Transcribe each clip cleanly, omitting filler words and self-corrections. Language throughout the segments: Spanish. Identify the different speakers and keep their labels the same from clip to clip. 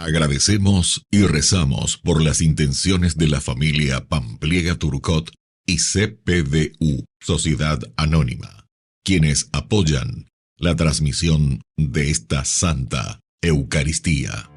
Speaker 1: Agradecemos y rezamos por las intenciones de la familia Pampliega Turcot y CPDU, Sociedad Anónima, quienes apoyan la transmisión de esta Santa Eucaristía.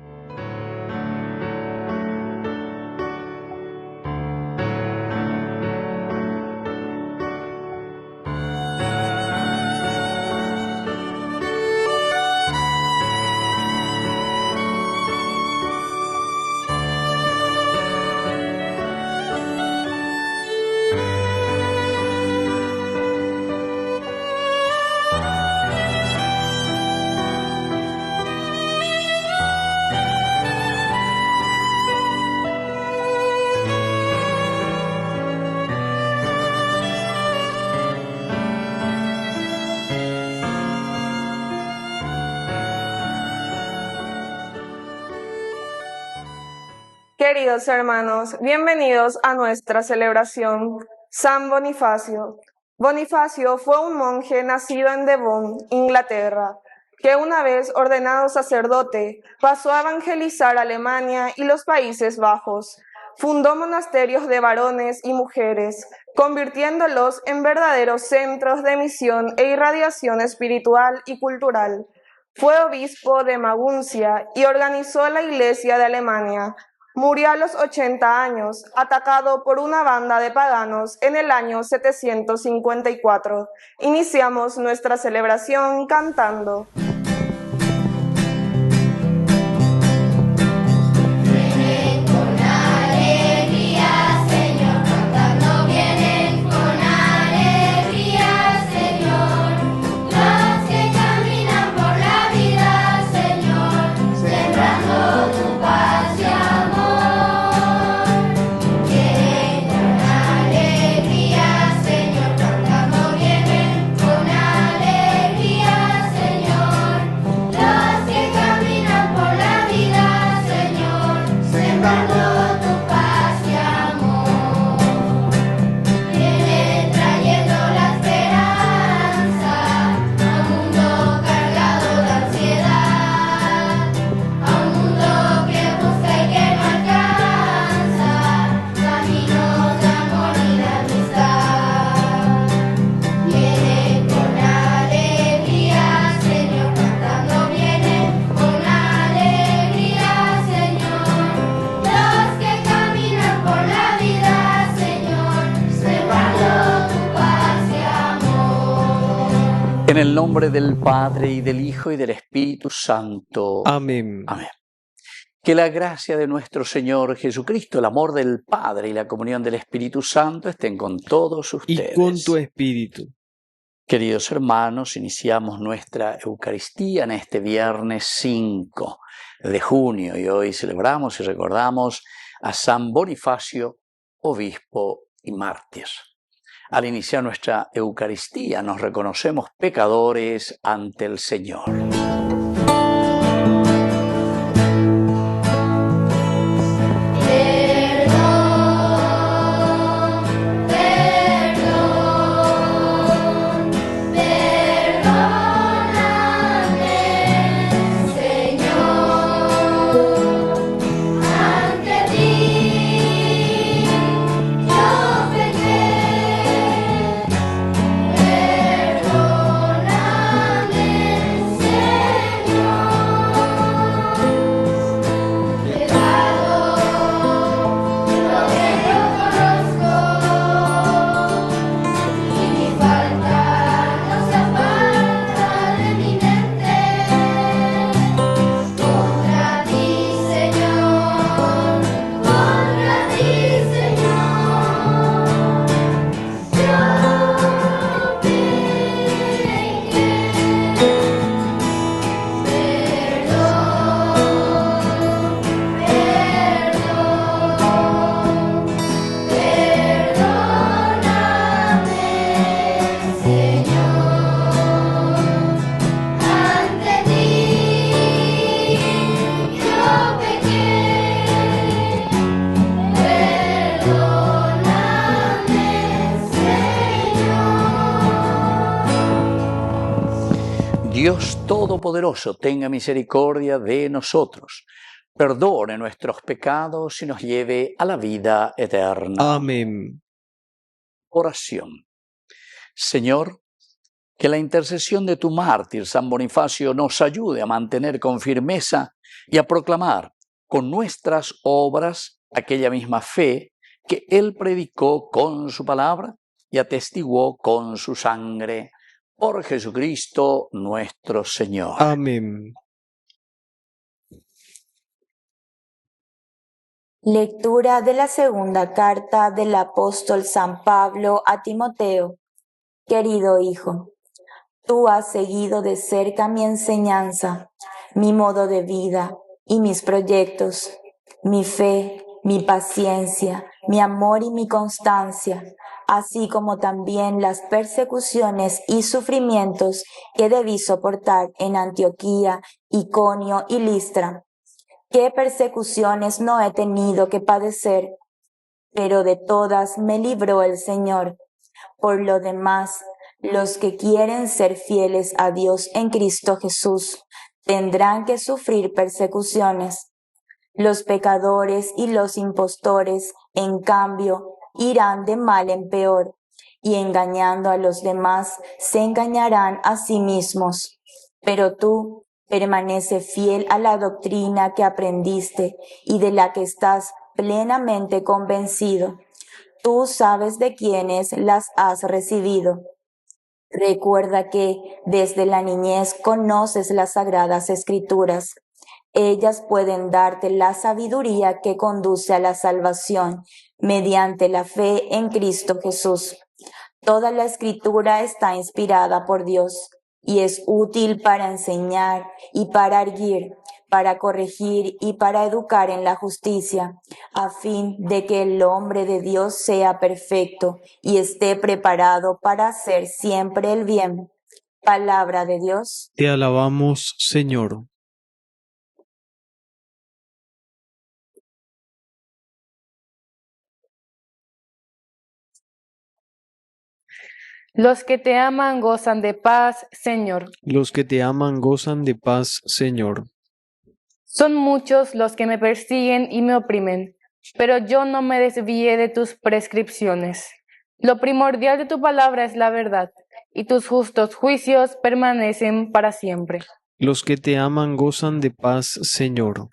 Speaker 2: Queridos hermanos, bienvenidos a nuestra celebración. San Bonifacio. Bonifacio fue un monje nacido en Devon, Inglaterra, que una vez ordenado sacerdote pasó a evangelizar Alemania y los Países Bajos. Fundó monasterios de varones y mujeres, convirtiéndolos en verdaderos centros de misión e irradiación espiritual y cultural. Fue obispo de Maguncia y organizó la Iglesia de Alemania. Murió a los 80 años, atacado por una banda de paganos en el año 754. Iniciamos nuestra celebración cantando.
Speaker 3: En el nombre del Padre, y del Hijo, y del Espíritu Santo.
Speaker 4: Amén.
Speaker 3: Amén. Que la gracia de nuestro Señor Jesucristo, el amor del Padre y la comunión del Espíritu Santo estén con todos ustedes.
Speaker 4: Y con tu espíritu.
Speaker 3: Queridos hermanos, iniciamos nuestra Eucaristía en este viernes 5 de junio y hoy celebramos y recordamos a San Bonifacio, obispo y mártir. Al iniciar nuestra Eucaristía nos reconocemos pecadores ante el Señor. Dios Todopoderoso tenga misericordia de nosotros, perdone nuestros pecados y nos lleve a la vida eterna.
Speaker 4: Amén.
Speaker 3: Oración. Señor, que la intercesión de tu mártir, San Bonifacio, nos ayude a mantener con firmeza y a proclamar con nuestras obras aquella misma fe que él predicó con su palabra y atestiguó con su sangre. Por Jesucristo nuestro Señor.
Speaker 4: Amén.
Speaker 5: Lectura de la segunda carta del apóstol San Pablo a Timoteo. Querido hijo, tú has seguido de cerca mi enseñanza, mi modo de vida y mis proyectos, mi fe, mi paciencia, mi amor y mi constancia, así como también las persecuciones y sufrimientos que debí soportar en Antioquía, Iconio y Listra. ¿Qué persecuciones no he tenido que padecer? Pero de todas me libró el Señor. Por lo demás, los que quieren ser fieles a Dios en Cristo Jesús tendrán que sufrir persecuciones. Los pecadores y los impostores, en cambio, irán de mal en peor, y engañando a los demás, se engañarán a sí mismos. Pero tú, permanece fiel a la doctrina que aprendiste y de la que estás plenamente convencido. Tú sabes de quiénes las has recibido. Recuerda que desde la niñez conoces las sagradas escrituras. Ellas pueden darte la sabiduría que conduce a la salvación mediante la fe en Cristo Jesús. Toda la escritura está inspirada por Dios y es útil para enseñar y para arguir, para corregir y para educar en la justicia, a fin de que el hombre de Dios sea perfecto y esté preparado para hacer siempre el bien. Palabra de Dios.
Speaker 4: Te alabamos, Señor.
Speaker 2: Los que te aman gozan de paz, Señor.
Speaker 4: Los que te aman gozan de paz, Señor.
Speaker 2: Son muchos los que me persiguen y me oprimen, pero yo no me desvié de tus prescripciones. Lo primordial de tu palabra es la verdad, y tus justos juicios permanecen para siempre.
Speaker 4: Los que te aman gozan de paz, Señor.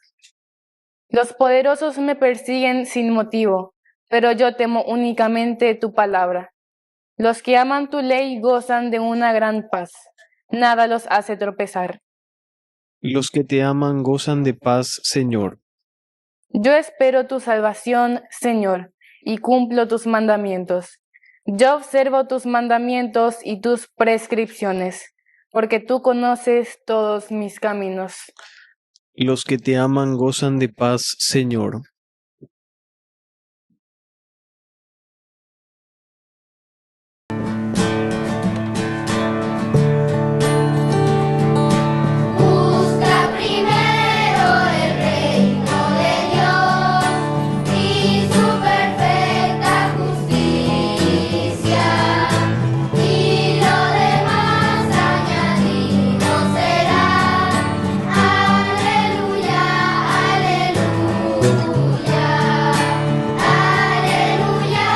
Speaker 2: Los poderosos me persiguen sin motivo, pero yo temo únicamente tu palabra. Los que aman tu ley gozan de una gran paz. Nada los hace tropezar.
Speaker 4: Los que te aman gozan de paz, Señor.
Speaker 2: Yo espero tu salvación, Señor, y cumplo tus mandamientos. Yo observo tus mandamientos y tus prescripciones, porque tú conoces todos mis caminos.
Speaker 4: Los que te aman gozan de paz, Señor.
Speaker 6: Busca primero el reino de Dios y su perfecta justicia, y lo demás añadido será. Aleluya, aleluya, aleluya, aleluya,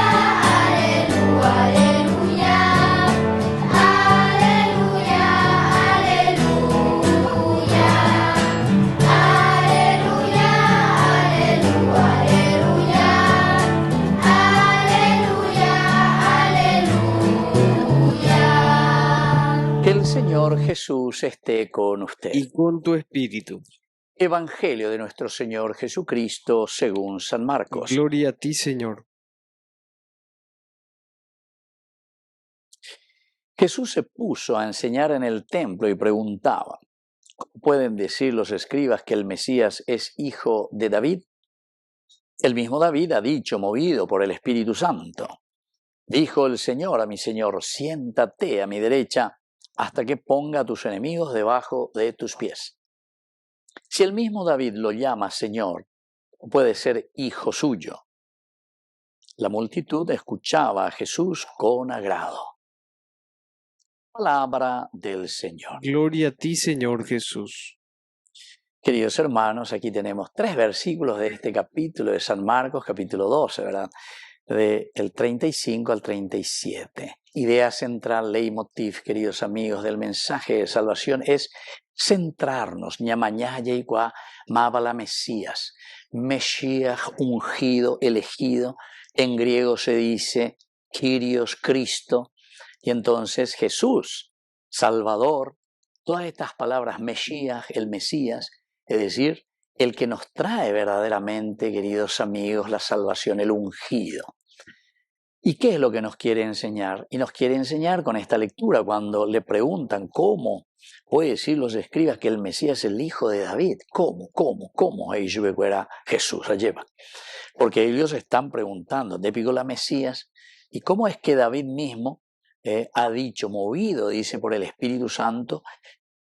Speaker 6: aleluya, aleluya.
Speaker 3: Que el Señor Jesús esté con ustedes.
Speaker 4: Y con tu espíritu.
Speaker 3: Evangelio de nuestro Señor Jesucristo según San Marcos.
Speaker 4: Gloria a ti, Señor.
Speaker 3: Jesús se puso a enseñar en el templo y preguntaba: ¿Cómo pueden decir los escribas que el Mesías es hijo de David? El mismo David ha dicho, movido por el Espíritu Santo: dijo el Señor a mi Señor, siéntate a mi derecha hasta que ponga a tus enemigos debajo de tus pies. Si el mismo David lo llama Señor, puede ser hijo suyo. La multitud escuchaba a Jesús con agrado. Palabra del Señor.
Speaker 4: Gloria a ti, Señor Jesús.
Speaker 3: Queridos hermanos, aquí tenemos 3 versículos de este capítulo de San Marcos, capítulo 12, ¿verdad? Del 35 al 37. Idea central, leitmotiv, queridos amigos, del mensaje de salvación es centrarnos, ñamañaya y cuá, mábala Mesías, Mesías ungido, elegido, en griego se dice Kyrios, Cristo, y entonces Jesús, Salvador, todas estas palabras, Mesías, el Mesías, es decir, el que nos trae verdaderamente, queridos amigos, la salvación, el ungido. ¿Y qué es lo que nos quiere enseñar? Y nos quiere enseñar con esta lectura, cuando le preguntan cómo puede decir los escribas que el Mesías es el hijo de David. ¿Cómo? Ahí era Jesús, la lleva. Porque ellos están preguntando, ¿de pico la Mesías? ¿Y cómo es que David mismo ha dicho, movido, dice, por el Espíritu Santo,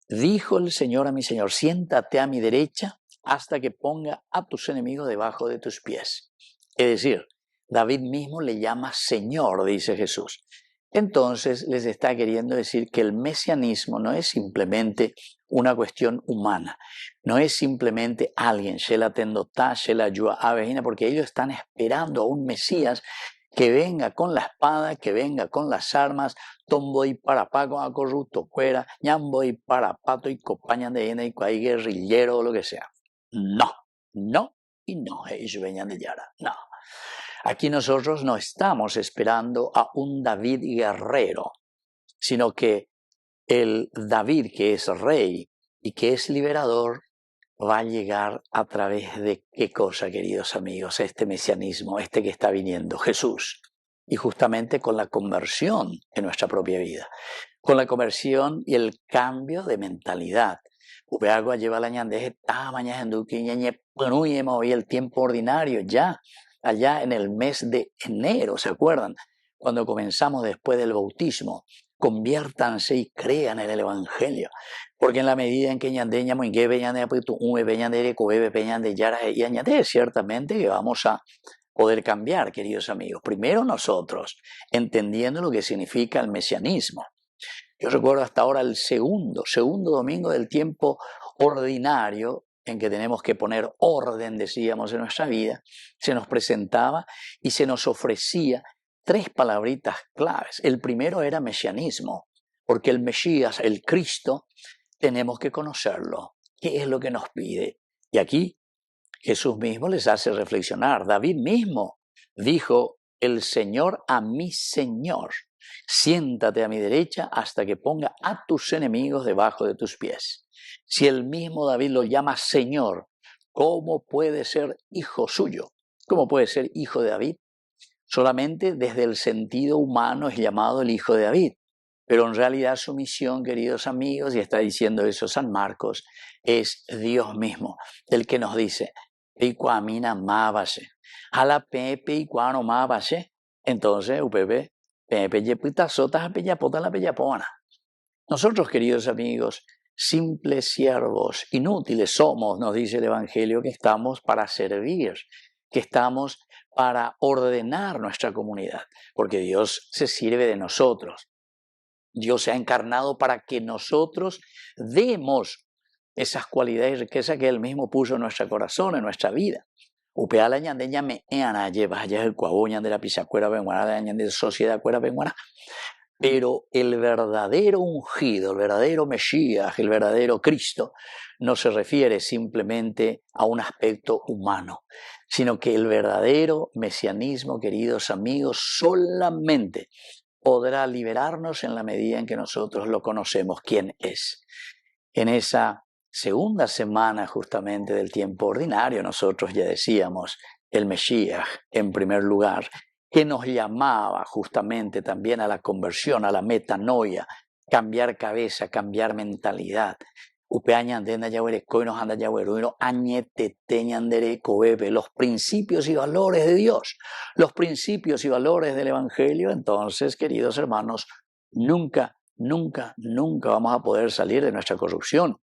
Speaker 3: dijo el Señor a mi Señor, siéntate a mi derecha hasta que ponga a tus enemigos debajo de tus pies? Es decir, David mismo le llama Señor, dice Jesús. Entonces les está queriendo decir que el mesianismo no es simplemente una cuestión humana, no es simplemente alguien, Shela Tendotá, Shela Yua Avejina, porque ellos están esperando a un Mesías que venga con la espada, que venga con las armas, tombo y parapaco a corrupto fuera, ñambo y parapato y copañan de llena y cuay guerrillero o lo que sea. No y no, ellos venían de Yara, no. Aquí nosotros no estamos esperando a un David guerrero, sino que el David que es rey y que es liberador va a llegar a través de qué cosa, queridos amigos, este mesianismo, este que está viniendo, Jesús. Y justamente con la conversión en nuestra propia vida, con la conversión y el cambio de mentalidad. Upeagua lleva la ñandeje, mañana en hoy el tiempo ordinario ya. Allá en el mes de enero, ¿se acuerdan? Cuando comenzamos después del bautismo, conviértanse y crean en el Evangelio. Porque en la medida en que ñandeña muingue beñande apitu ume beñande recobebe beñande yara y añade, ciertamente que vamos a poder cambiar, queridos amigos. Primero nosotros, entendiendo lo que significa el mesianismo. Yo recuerdo hasta ahora el segundo domingo del tiempo ordinario, en que tenemos que poner orden, decíamos, en nuestra vida, se nos presentaba y se nos ofrecía 3 palabritas claves. El primero era mesianismo, porque el Mesías, el Cristo, tenemos que conocerlo. ¿Qué es lo que nos pide? Y aquí Jesús mismo les hace reflexionar. David mismo dijo, el Señor a mi Señor, siéntate a mi derecha hasta que ponga a tus enemigos debajo de tus pies. Si el mismo David lo llama Señor, ¿cómo puede ser hijo suyo? ¿Cómo puede ser hijo de David? Solamente desde el sentido humano es llamado el hijo de David. Pero en realidad su misión, queridos amigos, y está diciendo eso San Marcos, es Dios mismo, el que nos dice, Peicuamina mábase, jala pepe y cuano mábase. Entonces, upepe, pepe yepita sotas a pellapota la pellapona. Nosotros, queridos amigos, simples siervos, inútiles somos, nos dice el Evangelio, que estamos para servir, que estamos para ordenar nuestra comunidad, porque Dios se sirve de nosotros. Dios se ha encarnado para que nosotros demos esas cualidades y riquezas que Él mismo puso en nuestro corazón, en nuestra vida. Upeala ñandeña me eana lleva allá el cuaboña de la pisacuera benguana, de ñande sociedad cuera benguana. Pero el verdadero ungido, el verdadero Mesías, el verdadero Cristo, no se refiere simplemente a un aspecto humano, sino que el verdadero mesianismo, queridos amigos, solamente podrá liberarnos en la medida en que nosotros lo conocemos quién es. En esa segunda semana justamente del tiempo ordinario, nosotros ya decíamos el Mesías en primer lugar, que nos llamaba justamente también a la conversión, a la metanoia, cambiar cabeza, cambiar mentalidad. Los principios y valores de Dios, los principios y valores del Evangelio. Entonces, queridos hermanos, nunca vamos a poder salir de nuestra corrupción.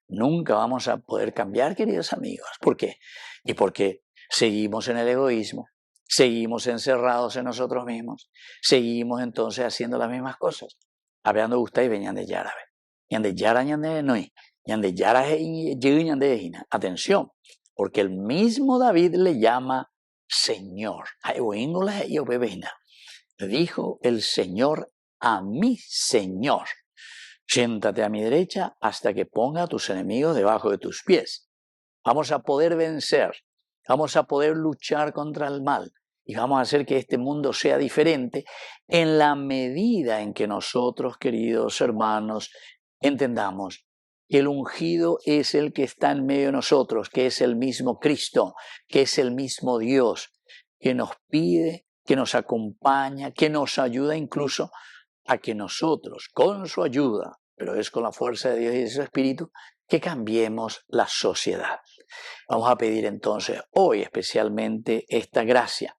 Speaker 3: Nunca vamos a poder cambiar, queridos amigos. ¿Por qué? Y porque seguimos en el egoísmo, seguimos encerrados en nosotros mismos, seguimos entonces haciendo las mismas cosas. Hablando usted y venían de Yarabe. Ñan de Yara, ñan de Nui. Atención, porque el mismo David le llama Señor. Dijo el Señor a mi Señor: siéntate a mi derecha hasta que ponga a tus enemigos debajo de tus pies. Vamos a poder vencer, vamos a poder luchar contra el mal y vamos a hacer que este mundo sea diferente en la medida en que nosotros, queridos hermanos, entendamos que el ungido es el que está en medio de nosotros, que es el mismo Cristo, que es el mismo Dios, que nos pide, que nos acompaña, que nos ayuda incluso a que nosotros, con su ayuda, pero es con la fuerza de Dios y de su Espíritu, que cambiemos la sociedad. Vamos a pedir entonces hoy especialmente esta gracia.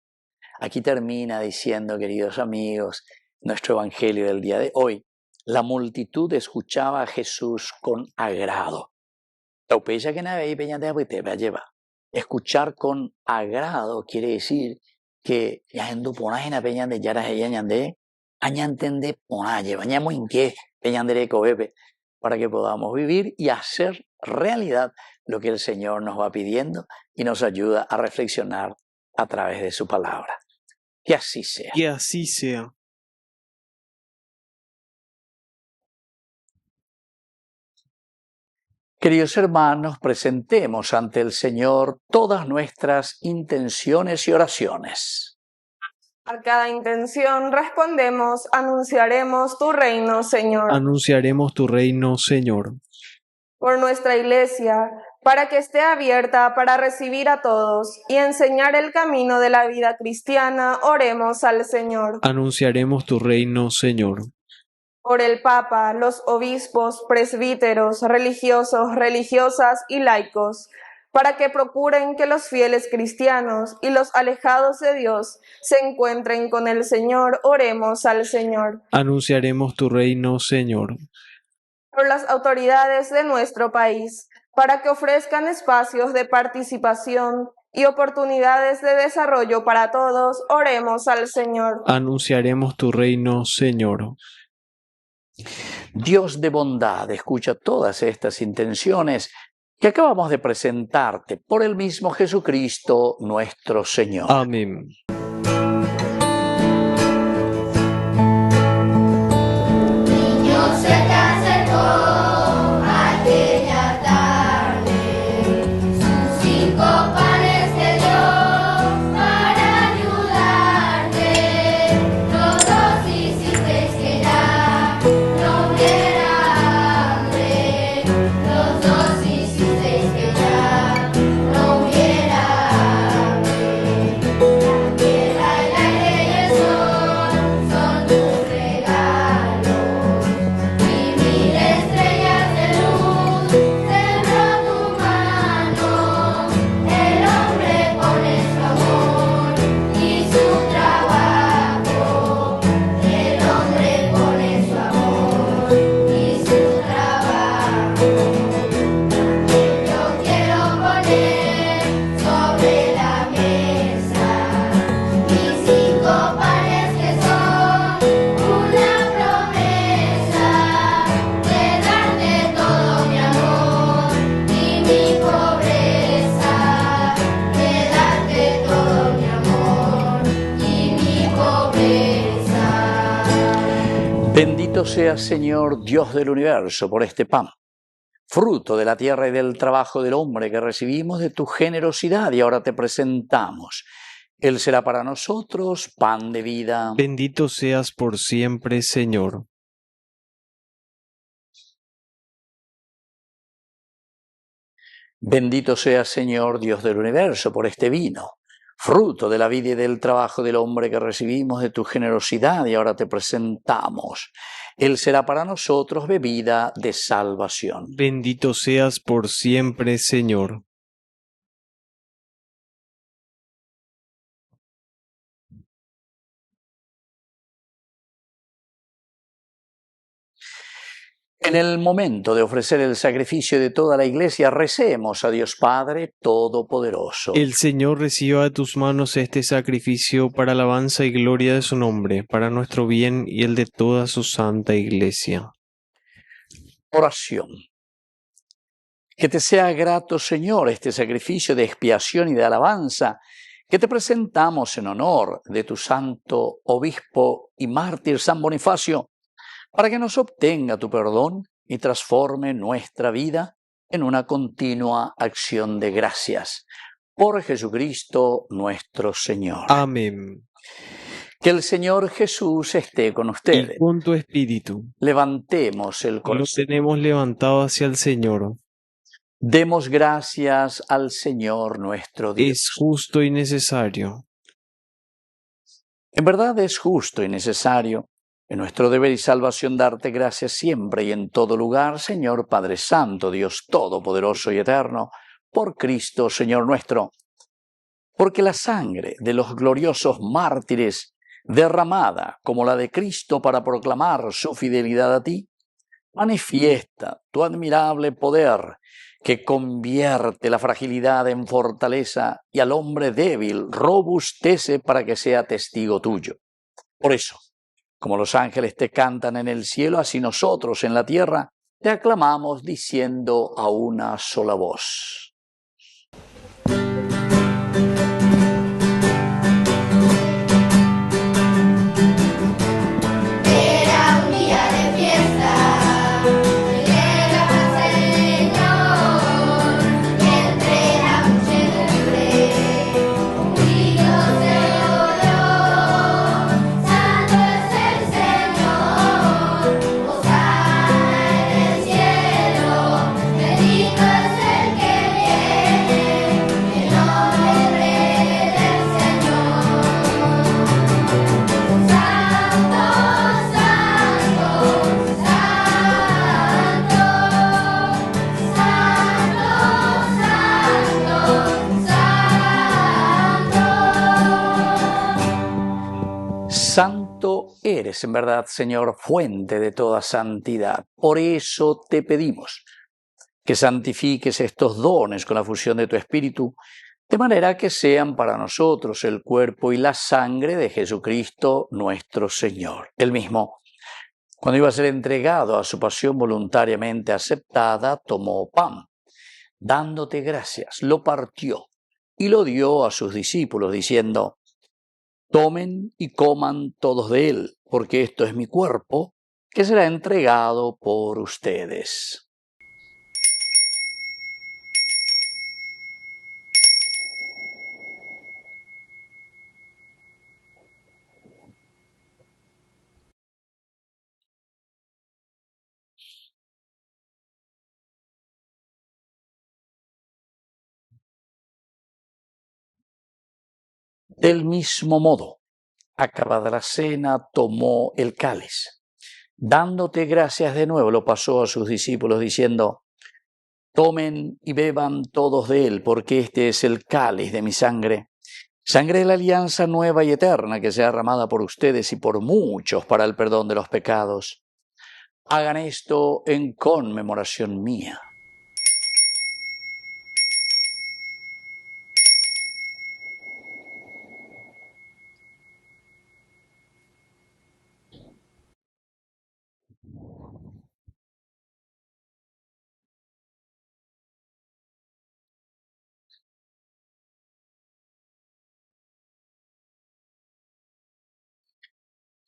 Speaker 3: Aquí termina diciendo, queridos amigos, nuestro evangelio del día de hoy: la multitud escuchaba a Jesús con agrado. Escuchar con agrado quiere decir que para que podamos vivir y hacer realidad lo que el Señor nos va pidiendo y nos ayuda a reflexionar a través de su palabra. Que así sea.
Speaker 4: Que así sea.
Speaker 3: Queridos hermanos, presentemos ante el Señor todas nuestras intenciones y oraciones.
Speaker 2: A cada intención respondemos: anunciaremos tu reino, Señor.
Speaker 4: Anunciaremos tu reino, Señor.
Speaker 2: Por nuestra Iglesia, para que esté abierta para recibir a todos y enseñar el camino de la vida cristiana, oremos al Señor.
Speaker 4: Anunciaremos tu reino, Señor.
Speaker 2: Por el Papa, los obispos, presbíteros, religiosos, religiosas y laicos, para que procuren que los fieles cristianos y los alejados de Dios se encuentren con el Señor, oremos al Señor.
Speaker 4: Anunciaremos tu reino, Señor.
Speaker 2: Por las autoridades de nuestro país, para que ofrezcan espacios de participación y oportunidades de desarrollo para todos, oremos al Señor.
Speaker 4: Anunciaremos tu reino, Señor.
Speaker 3: Dios de bondad, escucha todas estas intenciones que acabamos de presentarte por el mismo Jesucristo nuestro Señor.
Speaker 4: Amén.
Speaker 6: Niño se te acercó aquella tarde, sus 5 panes te dio para ayudarte. Los dos hicisteis que ya no hubiera hambre. Los dos hicisteis que ya no hubiera hambre. La tierra y el aire y el sol son tus regalos. Y 1000 estrellas de luz sembró tu mano. El hombre pone su amor y su trabajo. El hombre pone su amor y su trabajo. Yo quiero poner sobre la mesa mis 5 panes que son una promesa de darte todo mi amor y mi pobreza, de darte todo mi amor y mi pobreza.
Speaker 3: Bendito seas, Señor, Dios del universo, por este pan, fruto de la tierra y del trabajo del hombre que recibimos de tu generosidad y ahora te presentamos. Él será para nosotros pan de vida.
Speaker 4: Bendito seas por siempre, Señor.
Speaker 3: Bendito seas, Señor, Dios del universo, por este vino, fruto de la vida y del trabajo del hombre que recibimos de tu generosidad y ahora te presentamos. Él será para nosotros bebida de salvación.
Speaker 4: Bendito seas por siempre, Señor.
Speaker 3: En el momento de ofrecer el sacrificio de toda la Iglesia, recemos a Dios Padre Todopoderoso.
Speaker 4: El Señor reciba de tus manos este sacrificio para alabanza y gloria de su nombre, para nuestro bien y el de toda su santa Iglesia.
Speaker 3: Oración. Que te sea grato, Señor, este sacrificio de expiación y de alabanza que te presentamos en honor de tu santo obispo y mártir San Bonifacio, para que nos obtenga tu perdón y transforme nuestra vida en una continua acción de gracias. Por Jesucristo nuestro Señor.
Speaker 4: Amén.
Speaker 3: Que el Señor Jesús esté con ustedes.
Speaker 4: Y con tu espíritu.
Speaker 3: Levantemos el
Speaker 4: Lo
Speaker 3: corazón.
Speaker 4: tenemos levantado hacia el Señor.
Speaker 3: Demos gracias al Señor nuestro Dios.
Speaker 4: Es justo y necesario.
Speaker 3: En verdad es justo y necesario, en nuestro deber y salvación, darte gracias siempre y en todo lugar, Señor Padre Santo, Dios Todopoderoso y Eterno, por Cristo, Señor nuestro, porque la sangre de los gloriosos mártires, derramada como la de Cristo para proclamar su fidelidad a ti, manifiesta tu admirable poder que convierte la fragilidad en fortaleza y al hombre débil robustece para que sea testigo tuyo. Por eso, como los ángeles te cantan en el cielo, así nosotros en la tierra te aclamamos diciendo a una sola voz.
Speaker 6: Era un día de fiesta, llega el Señor, y entre la muchedumbre un grito se oyó: Santo es el Señor, hosana en el cielo, bendito es el que viene, en nombre del Rey del Señor. Santo, santo, santo, santo, santo.
Speaker 3: Santo eres en verdad, Señor, fuente de toda santidad. Por eso te pedimos que santifiques estos dones con la fusión de tu Espíritu, de manera que sean para nosotros el cuerpo y la sangre de Jesucristo nuestro Señor. Él mismo, cuando iba a ser entregado a su pasión voluntariamente aceptada, tomó pan, dándote gracias, lo partió y lo dio a sus discípulos, diciendo: Tomen y coman todos de él, porque esto es mi cuerpo, que será entregado por ustedes. Del mismo modo, acabada la cena, tomó el cáliz. Dándote gracias de nuevo, lo pasó a sus discípulos, diciendo: Tomen y beban todos de él, porque este es el cáliz de mi sangre, sangre de la alianza nueva y eterna, que sea derramada por ustedes y por muchos para el perdón de los pecados. Hagan esto en conmemoración mía.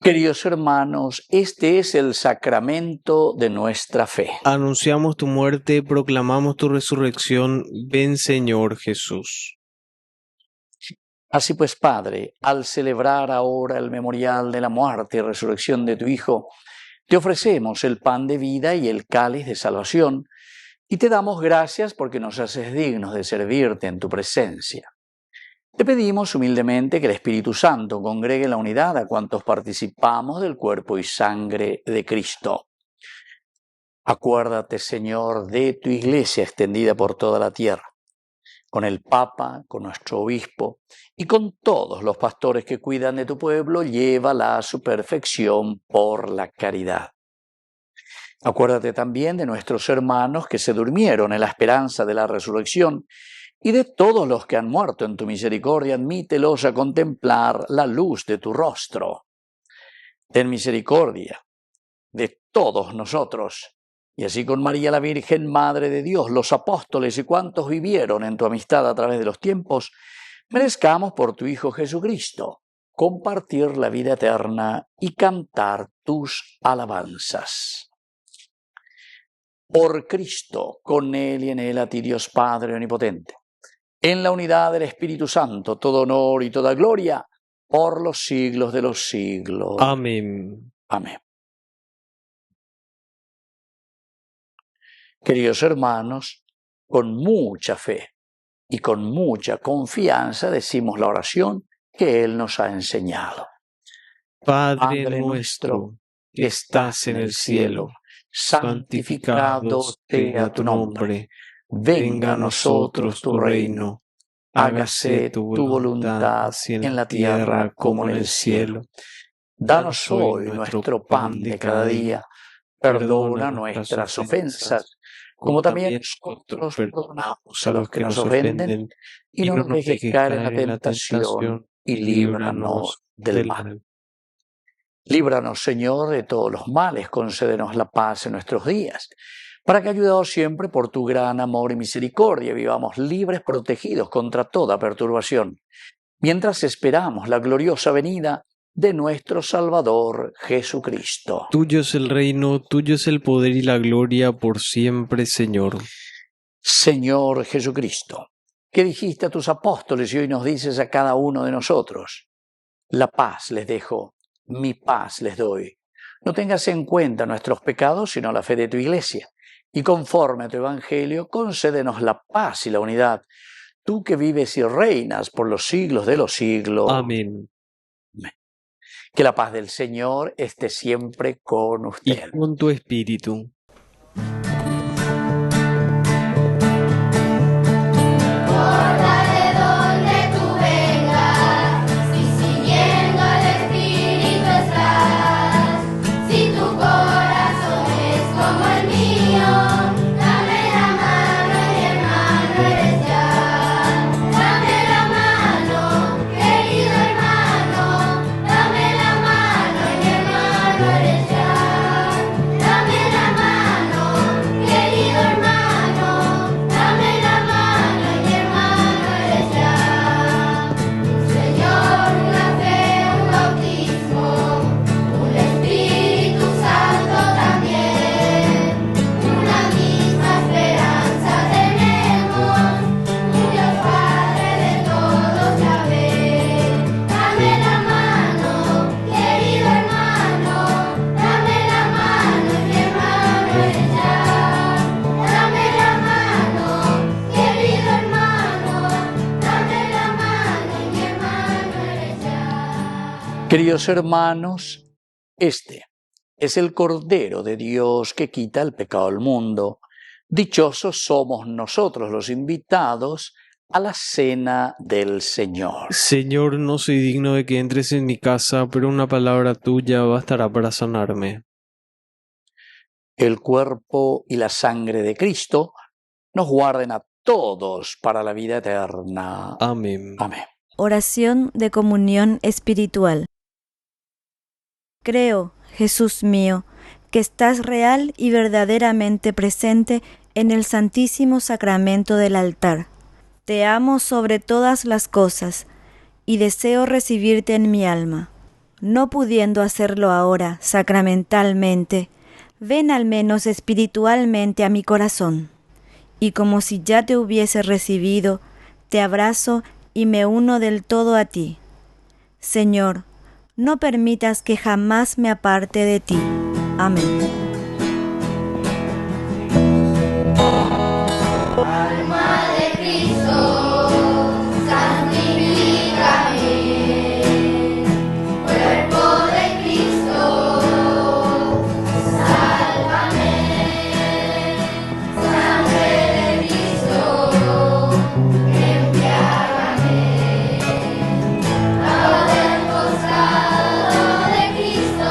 Speaker 3: Queridos hermanos, este es el sacramento de nuestra fe.
Speaker 4: Anunciamos tu muerte, proclamamos tu resurrección. Ven, Señor Jesús.
Speaker 3: Así pues, Padre, al celebrar ahora el memorial de la muerte y resurrección de tu Hijo, te ofrecemos el pan de vida y el cáliz de salvación, y te damos gracias porque nos haces dignos de servirte en tu presencia. Te pedimos humildemente que el Espíritu Santo congregue en la unidad a cuantos participamos del cuerpo y sangre de Cristo. Acuérdate, Señor, de tu Iglesia extendida por toda la tierra, con el Papa, con nuestro Obispo y con todos los pastores que cuidan de tu pueblo, llévala a su perfección por la caridad. Acuérdate también de nuestros hermanos que se durmieron en la esperanza de la resurrección y de todos los que han muerto en tu misericordia, admítelos a contemplar la luz de tu rostro. Ten misericordia de todos nosotros, y así con María la Virgen, Madre de Dios, los apóstoles y cuantos vivieron en tu amistad a través de los tiempos, merezcamos por tu Hijo Jesucristo compartir la vida eterna y cantar tus alabanzas. Por Cristo, con Él y en Él, a ti Dios Padre Omnipotente, en la unidad del Espíritu Santo, todo honor y toda gloria, por los siglos de los siglos.
Speaker 4: Amén.
Speaker 3: Amén. Queridos hermanos, con mucha fe y con mucha confianza decimos la oración que Él nos ha enseñado.
Speaker 4: Padre nuestro, que estás en el cielo, santificado sea tu nombre. Venga a nosotros tu reino. Hágase tu voluntad, así en la tierra como en el cielo.
Speaker 3: Danos hoy nuestro pan de cada día. Perdona nuestras ofensas, como también nosotros perdonamos a los que nos ofenden, y no nos dejes caer en la tentación, y líbranos del mal. Líbranos, Señor, de todos los males, concédenos la paz en nuestros días, para que, ayudados siempre por tu gran amor y misericordia, vivamos libres, protegidos contra toda perturbación, mientras esperamos la gloriosa venida de nuestro Salvador Jesucristo.
Speaker 4: Tuyo es el reino, tuyo es el poder y la gloria por siempre, Señor.
Speaker 3: Señor Jesucristo, que dijiste a tus apóstoles y hoy nos dices a cada uno de nosotros: la paz les dejo, mi paz les doy. No tengas en cuenta nuestros pecados, sino la fe de tu Iglesia. Y conforme a tu Evangelio, concédenos la paz y la unidad. Tú que vives y reinas por los siglos de los siglos.
Speaker 4: Amén.
Speaker 3: Que la paz del Señor esté siempre con
Speaker 4: Y
Speaker 3: usted.
Speaker 4: con tu espíritu.
Speaker 6: importa de dónde tú vengas, si siguiendo al Espíritu estás, si tu corazón es como el mío, dame la mano, mi hermano eres ya. Dame la mano, querido hermano, dame la mano, mi hermano eres ya. Dame la mano, querido hermano, dame la mano, mi hermano eres ya. Un Señor, una fe, un bautismo, un Espíritu Santo también, una misma esperanza tenemos, un Dios Padre de todos ya ven. Dame la mano, querido hermano, dame la mano, mi hermano eres ya. Dame la mano, querido hermano, dame la mano, mi hermano eres ya.
Speaker 3: Queridos hermanos, este es el Cordero de Dios que quita el pecado del mundo. Dichosos somos nosotros los invitados a la cena del Señor.
Speaker 4: Señor, no soy digno de que entres en mi casa, pero una palabra tuya bastará para sanarme.
Speaker 3: El cuerpo y la sangre de Cristo nos guarden a todos para la vida eterna.
Speaker 4: Amén.
Speaker 3: Amén.
Speaker 7: Oración de comunión espiritual. Creo, Jesús mío, que estás real y verdaderamente presente en el Santísimo Sacramento del altar. Te amo sobre todas las cosas y deseo recibirte en mi alma. No pudiendo hacerlo ahora sacramentalmente, ven al menos espiritualmente a mi corazón. Y como si ya te hubiese recibido, te abrazo y me uno del todo a ti. Señor, no permitas que jamás me aparte de ti. Amén.
Speaker 6: Alma de Cristo, santifícame. Cuerpo de Cristo, sálvame. Sangre de Cristo, embriágame. Agua del costado de Cristo,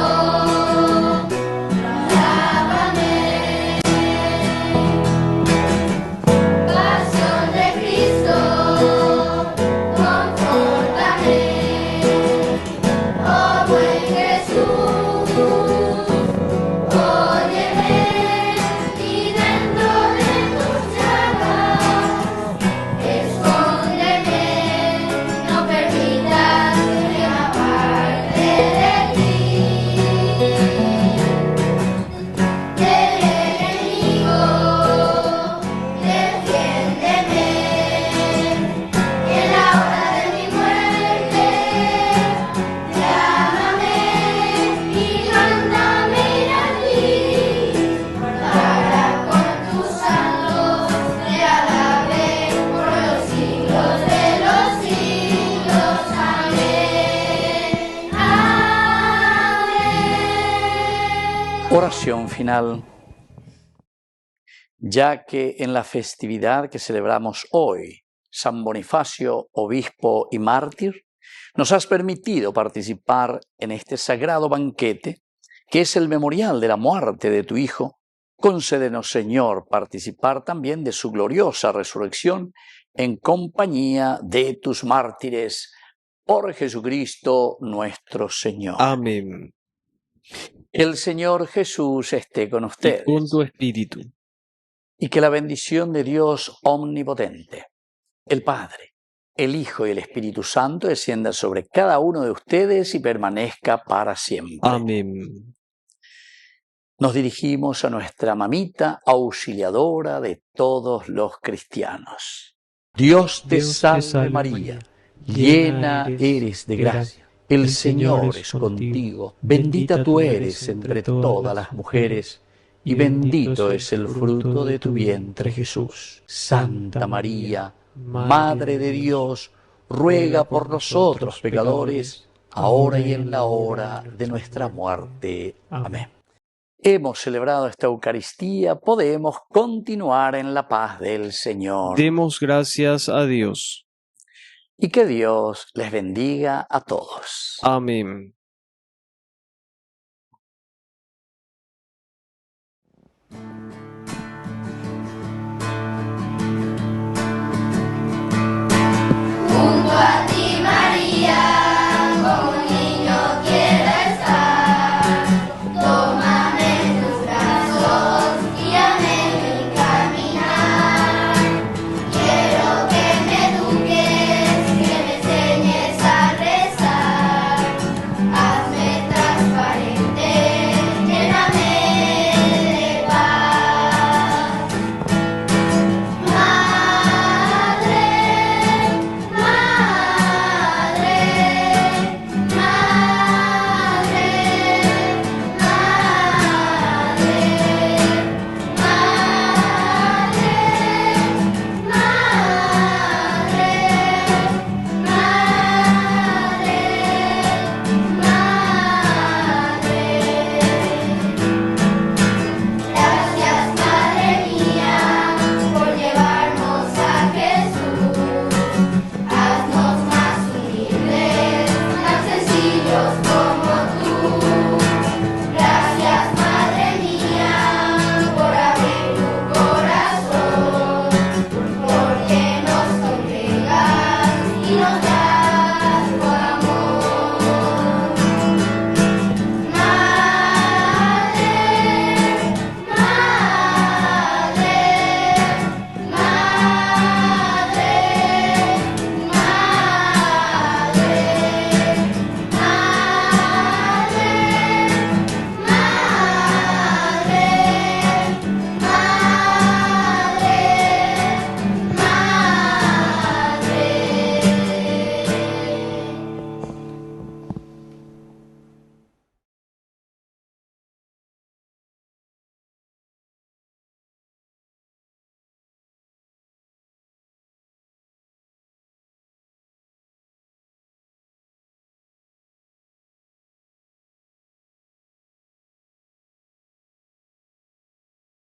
Speaker 3: Oración final. Ya que en la festividad que celebramos hoy, San Bonifacio, obispo y mártir, nos has permitido participar en este sagrado banquete, que es el memorial de la muerte de tu Hijo, concédenos, Señor, participar también de su gloriosa resurrección en compañía de tus mártires, por Jesucristo nuestro Señor.
Speaker 4: Amén.
Speaker 3: El Señor Jesús esté con ustedes.
Speaker 4: Y con tu espíritu.
Speaker 3: Y que la bendición de Dios omnipotente, el Padre, el Hijo y el Espíritu Santo descienda sobre cada uno de ustedes y permanezca para siempre.
Speaker 4: Amén.
Speaker 3: Nos dirigimos a nuestra mamita auxiliadora de todos los cristianos. Dios te salve María, llena eres de gracia. El Señor es contigo, bendita tú eres entre todas las mujeres, y bendito es el fruto de tu vientre, Jesús. Santa María, Madre de Dios, ruega por nosotros pecadores, ahora y en la hora de nuestra muerte. Amén. Hemos celebrado esta Eucaristía, podemos continuar en la paz del Señor.
Speaker 4: Demos gracias a Dios.
Speaker 3: Y que Dios les bendiga a todos.
Speaker 4: Amén.